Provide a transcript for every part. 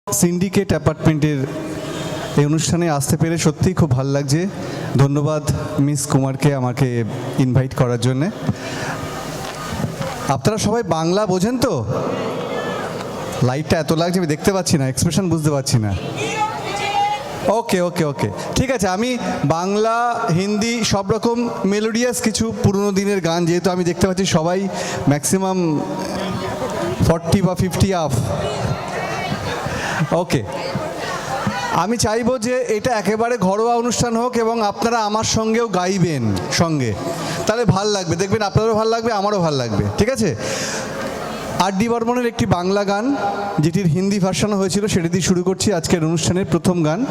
Syndicate অ্যাপার্টমেন্টের এই অনুষ্ঠানে আসতে পেরে সত্যিই খুব ভালো লাগছে। ধন্যবাদ মিস কুমারকে আমাকে ইনভাইট করার জন্যে। আপনারা সবাই বাংলা বোঝেন তো? লাইটটা এত লাগছে আমি দেখতে পাচ্ছি না, এক্সপ্রেশন বুঝতে পারছি না। ওকে ওকে ওকে ঠিক আছে, আমি বাংলা হিন্দি সব রকম মেলোডিয়াস কিছু পুরনো দিনের গান, যেহেতু আমি দেখতে পাচ্ছি সবাই ম্যাক্সিমাম 40 বা 50 আপ। ওকে, আমি চাইবো যে এটা একেবারে ঘরোয়া অনুষ্ঠান হোক এবং আপনারা আমার সঙ্গেও গাইবেন সঙ্গে, তাহলে ভাল লাগবে, দেখবেন আপনারও ভাল লাগবে আমারও ভাল লাগবে। ঠিক আছে, আর.ডি. বর্মনের একটি বাংলা গান যেটির হিন্দি ভার্সনও হয়েছিল, সেটা দিয়ে শুরু করছি আজকের অনুষ্ঠানের প্রথম গান।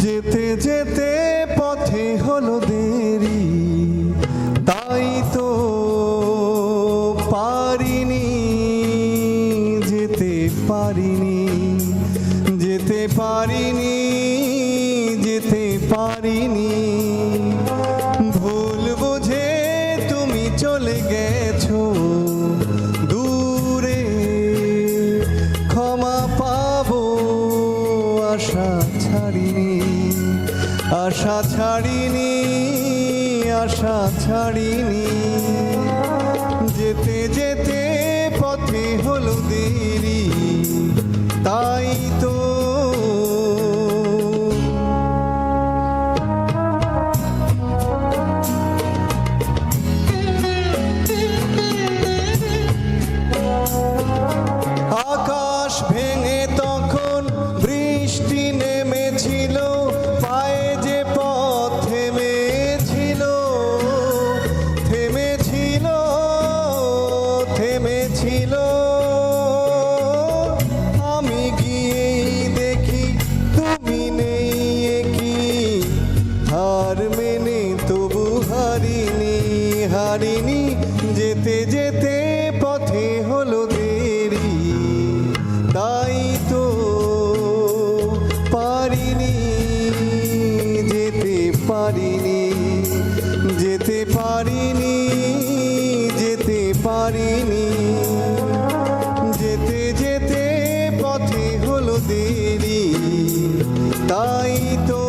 যেতে যেতে পথে হলো দেরি, তাই তো পারিনি, যেতে পারিনি, যেতে পারিনি, যেতে পারিনি। ভুল বুঝে তুমি চলে গেছো দূরে, ক্ষমা পাবো আশা ছাড়িনি, আশা ছাড়িনি, আশা ছাড়িনি। যেতে যেতে পথে হলো দেরি, তাই তো আকাশ ভেঙে তখন বৃষ্টি নেমেছিল, পায়ে যে পথ থেমেছিল, থেমেছিল, থেমেছিল। আমি গিয়েই দেখি তুমি নেই, কি হার মেনে তবু হারিনি, হারিনি। যেতে যেতে পথে হলো দেরি, তাই তো পারিনি, যেতে পারিনি, যেতে পারিনি, যেতে পারিনি। যেতে যেতে পথে হলো দেরি, তাই তো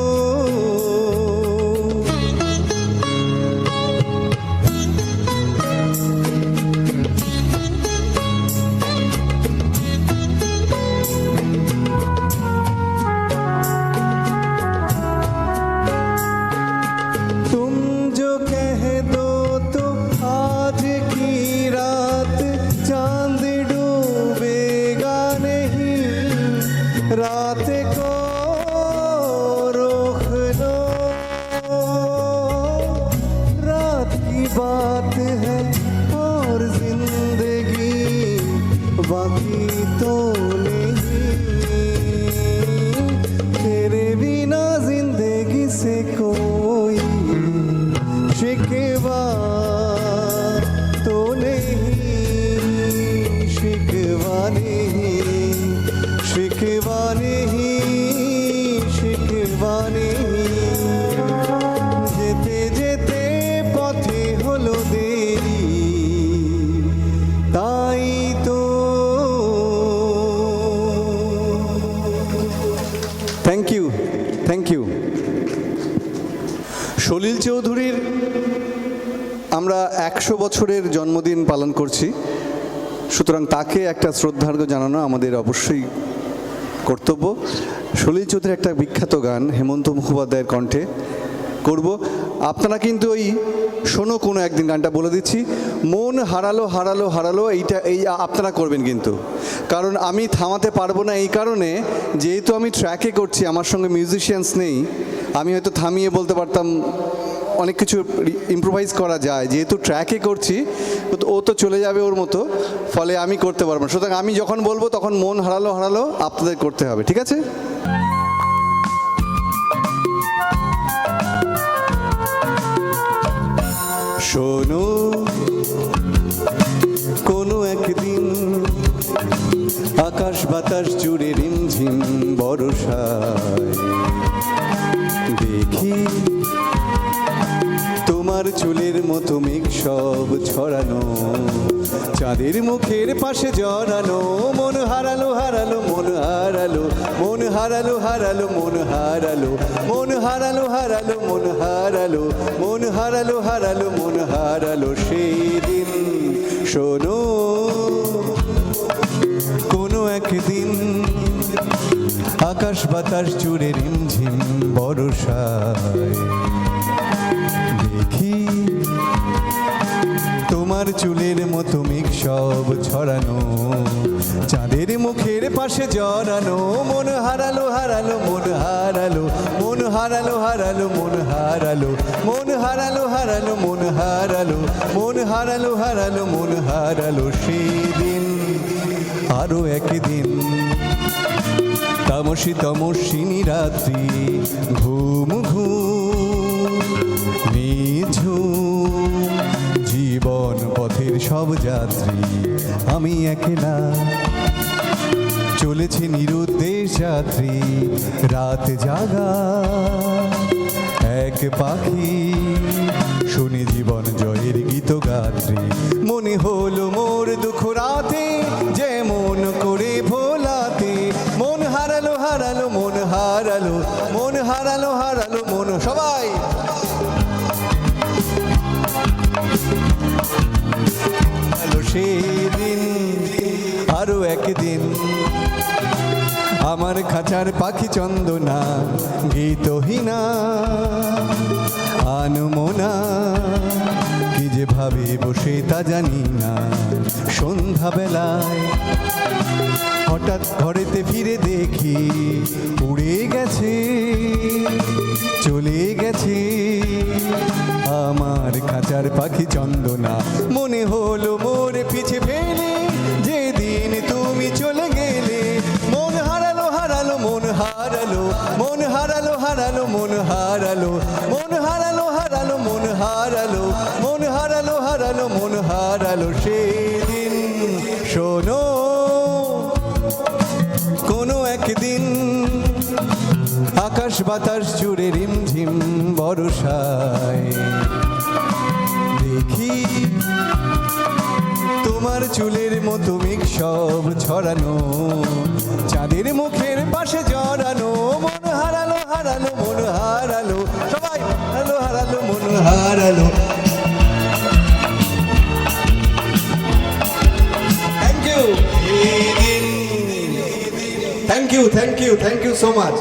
रात को रोक लो, रात की बात है और जिंदगी बाकी तो नहीं, तेरे बिना जिंदगी से कोई शिकवा तो नहीं, शिकवा नहीं, शिकवा नहीं, शिकवा नहीं। যেতে যেতে পথে হলো দেরি, তাই তো। Thank you, thank you. Salil চৌধুরীর আমরা 100 বছরের জন্মদিন পালন করছি, সুতরাং তাকে একটা শ্রদ্ধার্ঘ্য জানানো আমাদের অবশ্যই কর্তব্য। সলিল চৌধুরীর একটা বিখ্যাত গান হেমন্ত মুখোপাধ্যায়ের কণ্ঠে করব। আপনারা কিন্তু ওই শোনো কোনো একদিন গানটা বলে দিচ্ছি, মন হারালো হারালো হারালো, এই আপনারা করবেন কিন্তু, কারণ আমি থামাতে পারবো না। এই কারণে যেহেতু আমি ট্র্যাকে করছি, আমার সঙ্গে মিউজিশিয়ানস নেই, আমি হয়তো থামিয়ে বলতে পারতাম অনেক কিছু ইম্প্রোভাইজ করা যায়, যেহেতু ট্র্যাকে করছি তো ও তো চলে যাবে ওর মতো, ফলে আমি করতে পারবো না। সুতরাং আমি যখন বলবো তখন মন হারালো হারালো আপনাদের করতে হবে, ঠিক আছে? শোনো কোনো একদিন আকাশ বাতাস জুড়ে রিমঝিম বর্ষায় দেখি তোমার চুলের মতো মেঘ সব ছড়ানো, চাঁদের মুখের পাশে জড়ানো, মন হারালো হারালো মন হারালো, মন হারালো হারালো মন হারালো, মন হারালো হারালো মন হারালো, মন হারালো হারালো মন হারালো সেই দিন। শোনো কোনো একদিন আকাশ বাতাস জুড়ে রিমঝিম বর্ষায় দেখি তোমার চুলের মতো মেঘ সব ছড়ানো, চাঁদের মুখের পাশে জড়ানো, মন হারালো হারালো মন হারালো, মন হারালো হারালো মন হারালো, মন হারালো হারালো মন হারালো, মন হারালো হারালো মন হারালো সেদিন। আরো একদিন তামসী তমসিনী রাত্রি, ঘুম ঘুম নিঝুম জীবন পথের সব যাত্রী, আমি একলা চলেছে নিরুদ্দেশ যাত্রী, রাত জাগা এক পাখি, শুনি জীবন জয়ের গীত গাত্রী। মনে হলো মোর দুঃখ রাতে যেমন করে ভোলাতে, মন হারালো হারালো মন হারালো, মন হারালো হারালো মন, সবাই সেদিন। আরো একদিন আমার খাঁচার পাখি চন্দনা গীতহীনা আনমনা, কি যে ভাবে বসে তা জানি না, সন্ধ্যাবেলায় হঠাৎ ঘরেতে ফিরে দেখি উড়ে গেছে চলে গেছে আমার খাঁচার পাখি চন্দনা। মনে হলো মোর পিছে ফেলে যেদিন তুমি চলে গেলে, মন হারালো হারালো মন হারালো, মন হারালো হারালো মন হারালো, মন হারালো হারালো মন হারালো, মন হারালো হারালো মন হারালো সেদিন। শোনো কোনো একদিন আকাশ বাতাস জুড়ে রিমঝিম বর্ষায় দেখি তোমার চুলের মতো মেঘ সব ছড়ানো, চাঁদের মুখের পাশে জড়ানো, মন হারালো হারালো মন হারালো, সবাই হারালো হারালো মন হারালো। Thank you, thank you, thank you, thank you so much.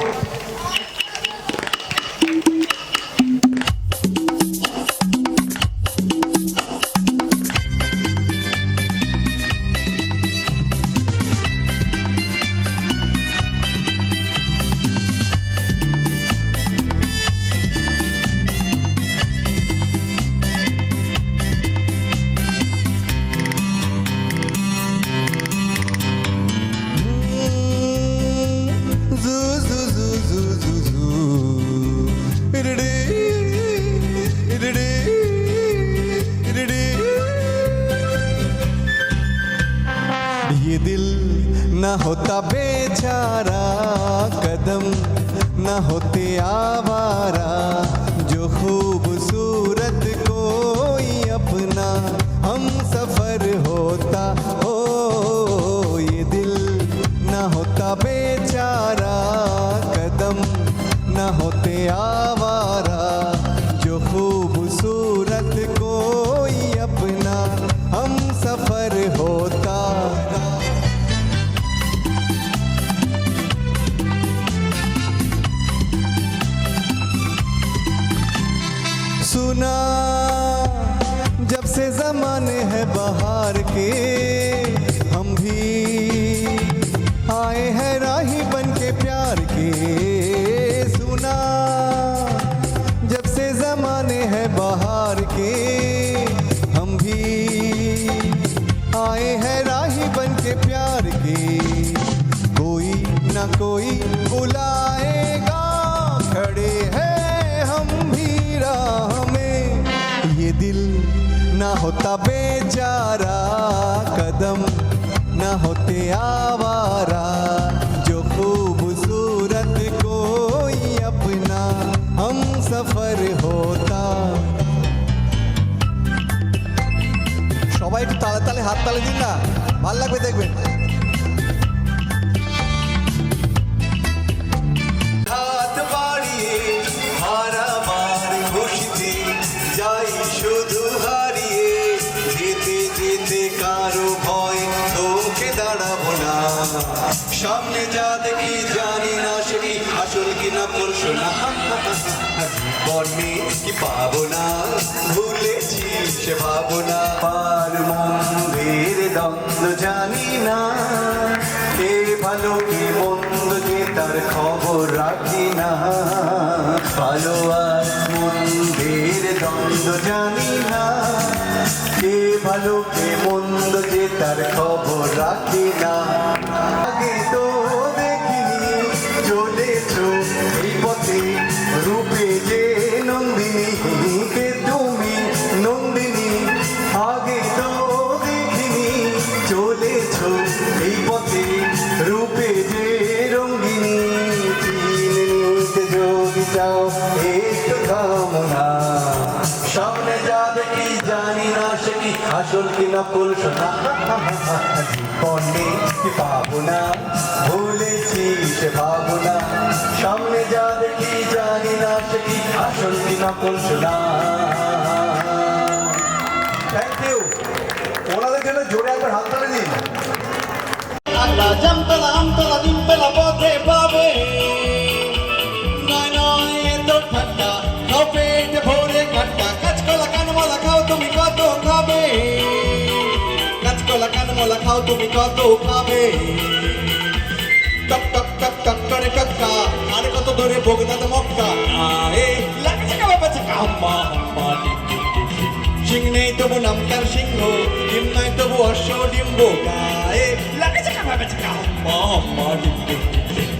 ये दिल न होता बेचारा, कदम न होते आवारा, जो खूबसूरत कोई अपना हम सफर होता हो। ये दिल न होता बेचारा, कदम न होते आवारा, जो खूबसूरत कोई अपना हम सफर होता। सुना जब से ज़माने हैं बहार के, हम भी आए हैं राही बन के प्यार के। सुना जब से ज़माने हैं आए हैं राही बन के प्यार के, कोई ना कोई बुलाएगा, खड़े हैं हम भी राह में। ये दिल ना होता बेचारा, कदम ना होते आवारा, जो खूबसूरत कोई अपना हम सफर होता। সবাই একটু তালে তালে হাত তালে দিন না, ভাল লাগবে দেখবেন। হাত বাড়িয়ে হারাবার খুশিতে যাই শুধু হারিয়ে, যেতে যেতে কারো ভয় তোকে দাঁড়াবো না, সামনে যা দেখি জানি না সে কি আসল কি না পরশু না, বর্ণে কি পাবো না ভুলেছি সে ভাবনা, পার মন্দির দ্বন্দ্ব জানি না, কে ভালো কে মন্দ যে তার খবর রাখি না, ভালো আর মন্দির দ্বন্দ্ব জানি না, কে ভালো কে মন্দ যে তার খবর রাখি না। আগে তো দেখিনি চলেছো এই পথে, রূপে যে নন্দিনী, কে তুমি নন্দিনী, আগে তো দেখিনি চলেছো এই পথে, রূপে যে রঙ্গিনী, চিনে নিতে যদি চাও একটু কামনা, সামনে যা দেখি জানি না সে কি আসল কি না পরশু না, জীবনে কি পাবো না ভুলেছি সে ভাবনা, সামনে যা দেখি জানি না সে কি আসল কি না পরশু না। থ্যাংক ইউ, ওনাদের জন্য জোরে একবার হাত তালি দিন। আগলা জামতলা আমতলা ডিম্পেলা পথে পাবে, নয় নয় এত ঠান্ডা খাও পেটে ভরে কাট্টা, কাঁচকলা কানমলা খাও তুমি কত খাবে, কাঁচকলা কানমলা খাও তুমি কত খাবে, টক টক টক টক করে টক্কা, আর কত ধরে বগদাদ মক্কা, আরে লাগছে কা বাবা চাকা আম্মা আম্মা, সিং নেই তবু নাম তার সিংহ, ডিম নাই তবু অশ্ব ডিম্ব গায়ে, লাগছে কা বাবা চাকা আম্মা আম্মা, ডিম ডিম ডিম।